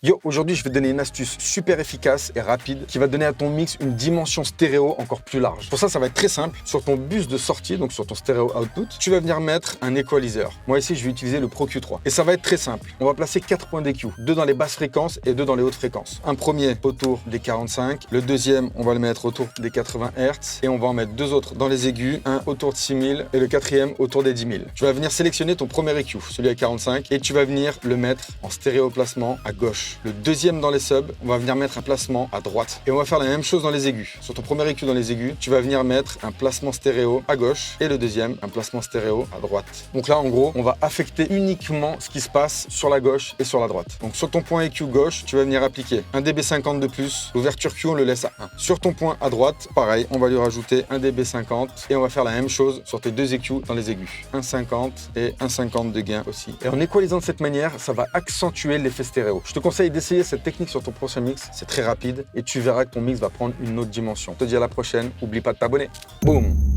Yo, aujourd'hui, je vais te donner une astuce super efficace et rapide qui va donner à ton mix une dimension stéréo encore plus large. Pour ça, ça va être très simple. Sur ton bus de sortie, donc sur ton stéréo output, tu vas venir mettre un equalizer. Moi ici, je vais utiliser le Pro Q3. Et ça va être très simple. On va placer 4 points d'EQ, 2 dans les basses fréquences et 2 dans les hautes fréquences. Un premier autour des 45, le deuxième, on va le mettre autour des 80 Hz et on va en mettre 2 autres dans les aigus, un autour de 6000 et le quatrième autour des 10 000. Tu vas venir sélectionner ton premier EQ, celui à 45, et tu vas venir le mettre en stéréo placement à gauche. Le deuxième dans les subs, on va venir mettre un placement à droite. Et on va faire la même chose dans les aigus. Sur ton premier EQ dans les aigus, tu vas venir mettre un placement stéréo à gauche et le deuxième, un placement stéréo à droite. Donc là, en gros, on va affecter uniquement ce qui se passe sur la gauche et sur la droite. Donc sur ton point EQ gauche, tu vas venir appliquer un dB50 de plus. L'ouverture Q, on le laisse à 1. Sur ton point à droite, pareil, on va lui rajouter un dB50 et on va faire la même chose sur tes deux EQ dans les aigus. 1,50 et 1,50 de gain aussi. Et en équalisant de cette manière, ça va accentuer l'effet stéréo. Je te conseille d'essayer cette technique sur ton prochain mix, c'est très rapide et tu verras que ton mix va prendre une autre dimension. Je te dis à la prochaine, n'oublie pas de t'abonner. Boum!